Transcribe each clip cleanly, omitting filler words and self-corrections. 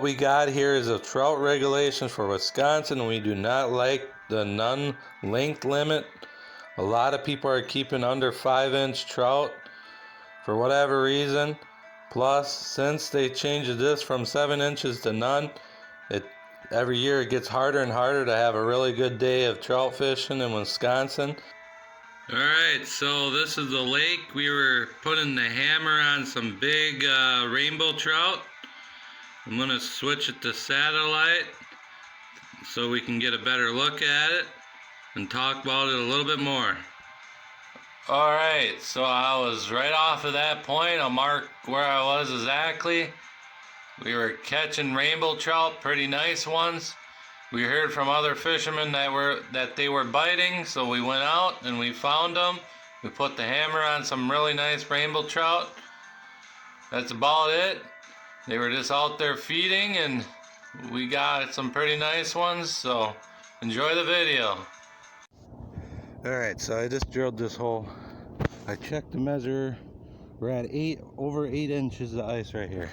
we got here is a trout regulation for Wisconsin. We do not like the none length limit. A lot of people are keeping under 5-inch trout for whatever reason. Plus, since they changed this from 7 inches to none, every year it gets harder and harder to have a really good day of trout fishing in Wisconsin. Alright, so this is the lake. We were putting the hammer on some big rainbow trout. I'm going to switch it to satellite so we can get a better look at it and talk about it a little bit more. Alright, so I was right off of that point. I'll mark where I was exactly. We were catching rainbow trout, pretty nice ones. We heard from other fishermen that they were biting, so we went out and we found them. We put the hammer on some really nice rainbow trout. That's about it. They were just out there feeding and we got some pretty nice ones, so enjoy the video. Alright, so I just drilled this hole. I checked the measure. We're at over 8 inches of ice right here.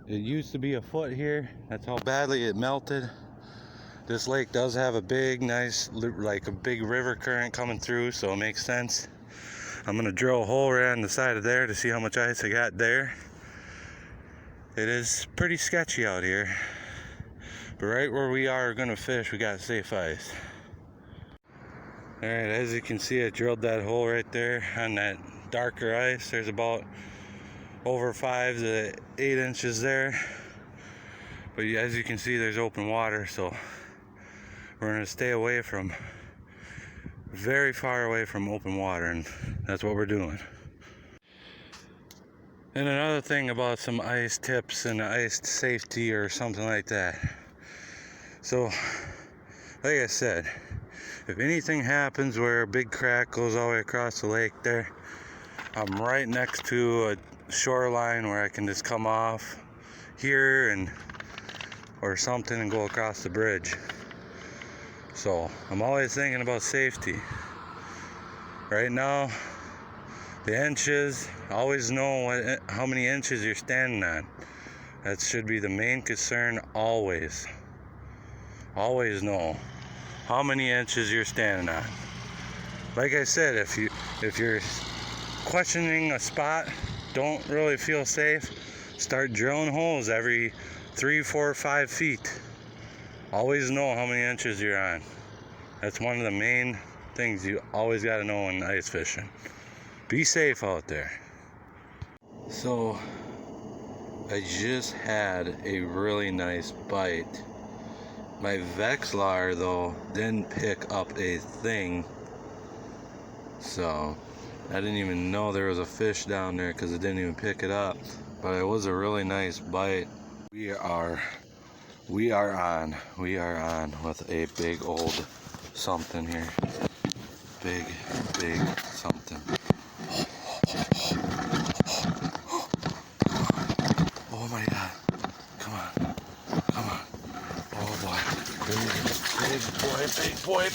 It used to be a foot here. That's how badly it melted. This lake does have a big, nice, like a big river current coming through, so it makes sense. I'm gonna drill a hole right on the side of there to see how much ice I got there. It is pretty sketchy out here, but right where we are gonna fish, we got safe ice. Alright, as you can see, I drilled that hole right there on that darker ice. There's about over 5 to 8 inches there, but as you can see, there's open water, so we're going to stay away from, very far away from open water, and that's what we're doing. And another thing about some ice tips and ice safety or something like that. So, like I said, if anything happens where a big crack goes all the way across the lake there, I'm right next to a shoreline where I can just come off here or something and go across the bridge. So I'm always thinking about safety. Right now, the inches, always know how many inches you're standing on. That should be the main concern always. Always know how many inches you're standing on. Like I said, if you're questioning a spot, don't really feel safe, start drilling holes every 3, 4, 5 feet. Always know how many inches you're on. That's one of the main things you always got to know when ice fishing. Be safe out there. So I just had a really nice bite. My Vexlar though didn't pick up a thing, so I didn't even know there was a fish down there because it didn't even pick it up. But it was a really nice bite. We are on with a big old something here. Big something. Oh my god. Come on. Oh boy. Big boy.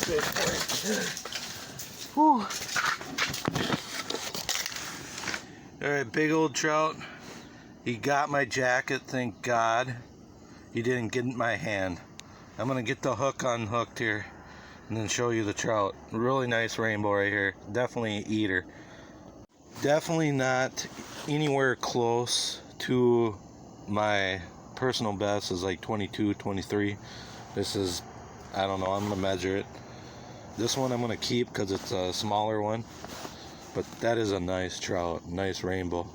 Whew. Alright, big old trout. He got my jacket, thank God. He didn't get my hand. I'm gonna get the hook unhooked here and then show you the trout. Really nice rainbow right here. Definitely an eater. Definitely not anywhere close to my personal best is like 22, 23. This is, I don't know, I'm gonna measure it. This one I'm gonna keep because it's a smaller one. But that is a nice trout, nice rainbow.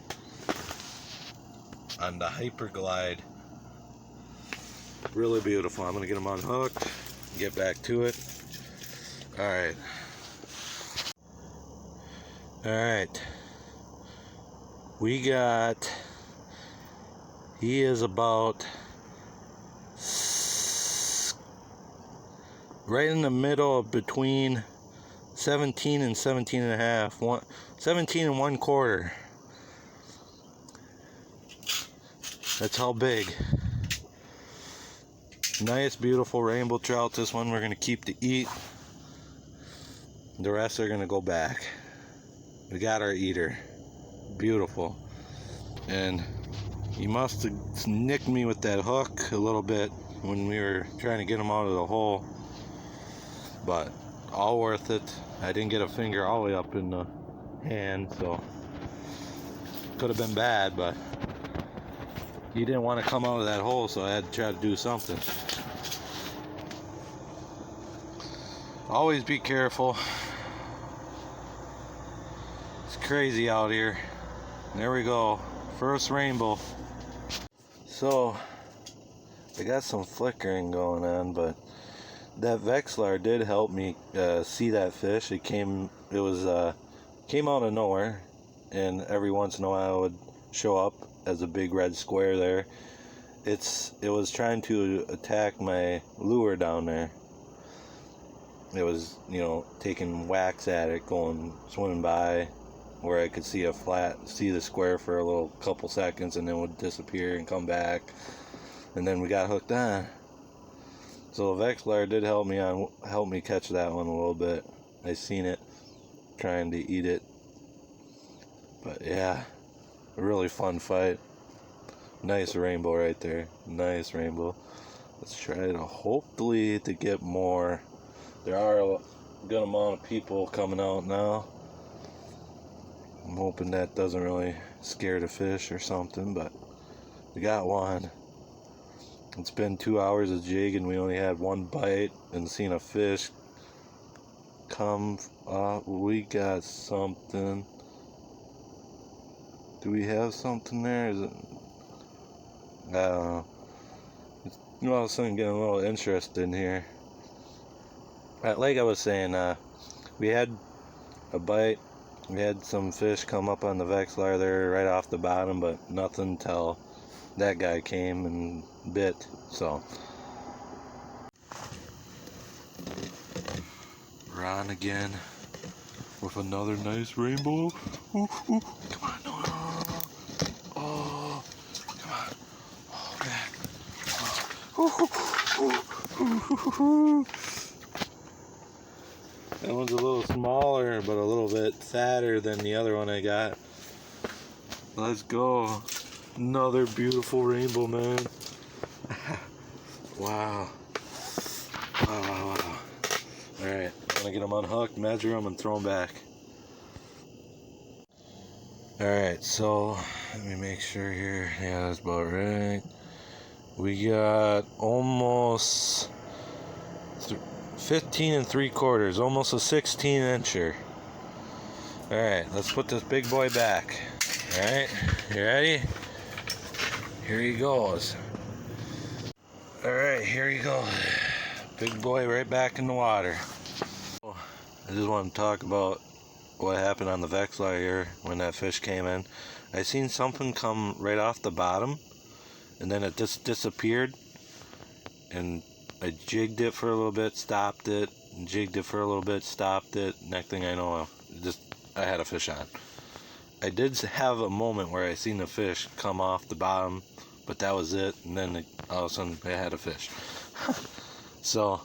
On the Hyper Glide. Really beautiful. I'm gonna get them unhooked, get back to it. Alright. He is about right in the middle of between 17 and 17 and a half. 17 and 1/4. That's how big. Nice, beautiful rainbow trout. This one we're going to keep to eat. The rest are going to go back. We got our eater. Beautiful. And He must have nicked me with that hook a little bit when we were trying to get him out of the hole, but all worth it. I didn't get a finger all the way up in the hand, so could have been bad, but he didn't want to come out of that hole, so I had to try to do something. Always be careful. It's crazy out here. There we go, first rainbow. So I got some flickering going on, but that Vexlar did help me see that fish. It came out of nowhere, and every once in a while it would show up as a big red square there. It was trying to attack my lure down there. It was, taking whacks at it, swimming by, where I could see the square for a little couple seconds, and then would disappear and come back, and then we got hooked on. So the Vexlar did help me catch that one a little bit. I seen it trying to eat it, but yeah, a really fun fight. Nice rainbow right there, nice rainbow. Let's try to hopefully to get more. There are a good amount of people coming out now. I'm hoping that doesn't really scare the fish or something, but we got one. It's been 2 hours of jigging. We only had one bite and seen a fish come up. We got something. Do we have something there? Is it? I don't know. All of a sudden getting a little interested in here. Like I was saying, we had a bite. We had some fish come up on the Vexlar there right off the bottom, but nothing till that guy came and bit. So we're on again with another nice rainbow. Ooh, ooh. Come on, no. Oh, come on. Oh, back. Oh. That one's a little smaller, but a little bit fatter than the other one I got. Let's go. Another beautiful rainbow, man. Wow. Wow. Alright, I'm gonna get them unhooked, measure them, and throw them back. Alright, so let me make sure here. Yeah, that's about right. We got almost 15 3/4, almost a 16 incher. Alright, let's put this big boy back. Alright, you ready? Here he goes. Alright, here he goes. Big boy right back in the water. I just want to talk about what happened on the Vexlar here when that fish came in. I seen something come right off the bottom, and then it just disappeared, and I jigged it for a little bit, stopped it, and jigged it for a little bit, stopped it. Next thing I know, I had a fish on. I did have a moment where I seen the fish come off the bottom, but that was it, and then all of a sudden I had a fish. So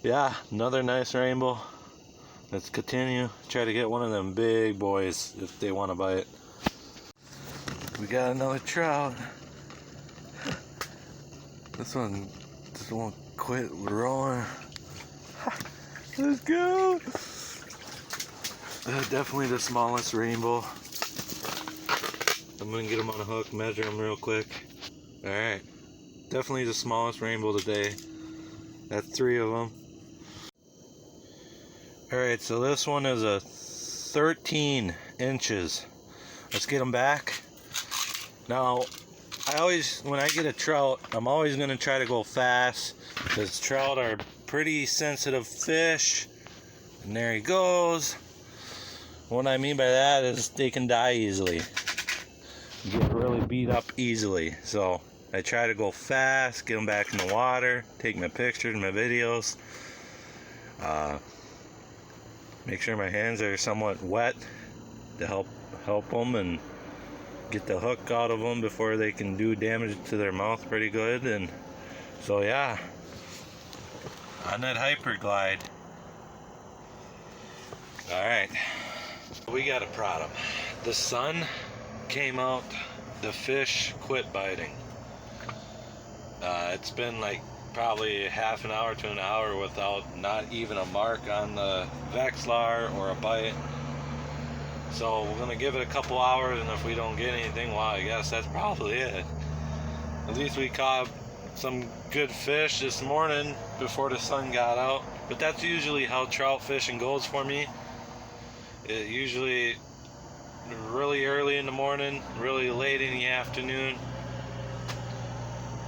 yeah, another nice rainbow. Let's continue. Try to get one of them big boys if they want to bite. We got another trout. This one just won't quit rolling. Let's go. Definitely the smallest rainbow. I'm gonna get them on a hook, measure them real quick. Alright, definitely the smallest rainbow today. That's 3 of them. Alright, so this one is a 13 inches. Let's get them back. Now, when I get a trout, I'm always going to try to go fast, because trout are pretty sensitive fish. And there he goes. What I mean by that is they can die easily. Get really beat up easily. So I try to go fast, get them back in the water, take my pictures, my videos. Make sure my hands are somewhat wet to help them and get the hook out of them before they can do damage to their mouth pretty good. And so yeah, on that hyper glide. Alright, we got a problem. The sun came out the fish quit biting. It's been like probably half an hour to an hour without not even a mark on the Vexlar or a bite. So we're gonna give it a couple hours, and if we don't get anything, well, I guess that's probably it. At least we caught some good fish this morning before the sun got out. But that's usually how trout fishing goes for me. It usually really early in the morning, really late in the afternoon.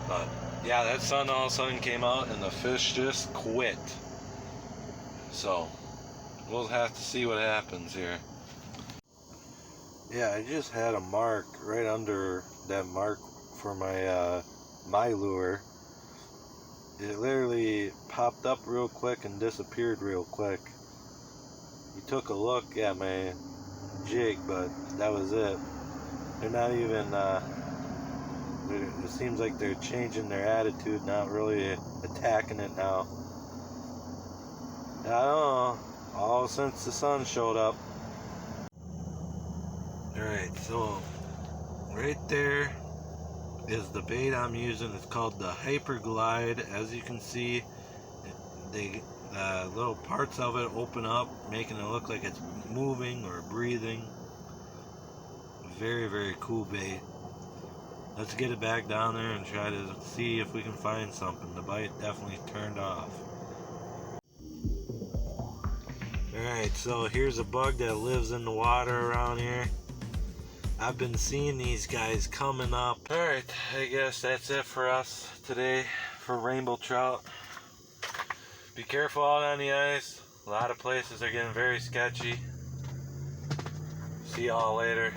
But yeah, that sun all of a sudden came out and the fish just quit. So we'll have to see what happens here. Yeah, I just had a mark right under that mark for my lure. It literally popped up real quick and disappeared real quick. He took a look at my jig, but that was it. They're not even it seems like they're changing their attitude, not really attacking it now. I don't know, all since the sun showed up. Alright, so right there is the bait I'm using. It's called the Hyper Glide. As you can see, the little parts of it open up, making it look like it's moving or breathing. Very, very cool bait. Let's get it back down there and try to see if we can find something. The bite definitely turned off. Alright, so here's a bug that lives in the water around here. I've been seeing these guys coming up. Alright, I guess that's it for us today for rainbow trout. Be careful out on the ice. A lot of places are getting very sketchy. See y'all later.